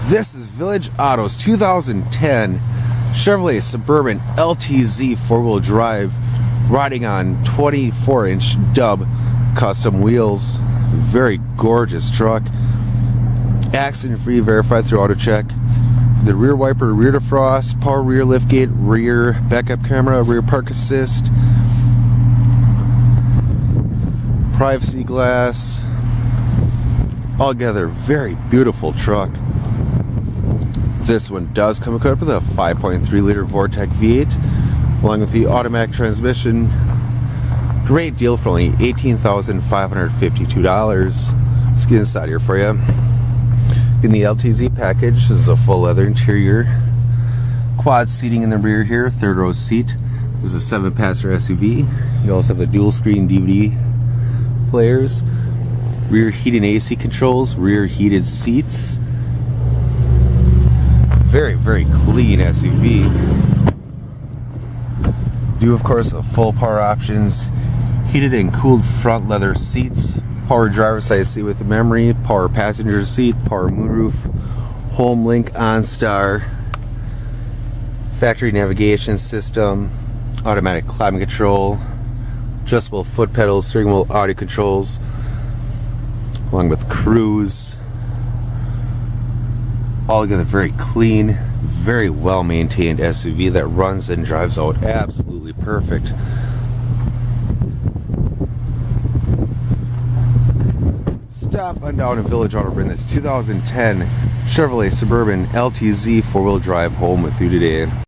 This is Village Auto's 2010 Chevrolet Suburban LTZ 4-wheel drive, riding on 24-inch dub custom wheels. Very gorgeous truck. Accident-free, verified through AutoCheck. The rear wiper, rear defrost, power rear liftgate, rear backup camera, rear park assist, privacy glass. Altogether, very beautiful truck. This one does come equipped with a 5.3 liter Vortec V8 along with the automatic transmission. Great deal for only $18,552. Let's get inside here for you. In the LTZ package, this is a full leather interior, quad seating in the rear here, third row seat. This is a 7-passenger SUV. You also have the dual screen DVD players, rear heated AC controls, rear heated seats. Very, very clean SUV. Do of course have full power options, heated and cooled front leather seats, power driver's side seat with memory, power passenger seat, power moonroof, home link OnStar, factory navigation system, automatic climate control, adjustable foot pedals, steering wheel audio controls, along with cruise. Altogether very clean, very well maintained SUV that runs and drives out absolutely perfect. Stop on down to Village Auto, bring this 2010 Chevrolet Suburban LTZ 4-wheel drive home with you today.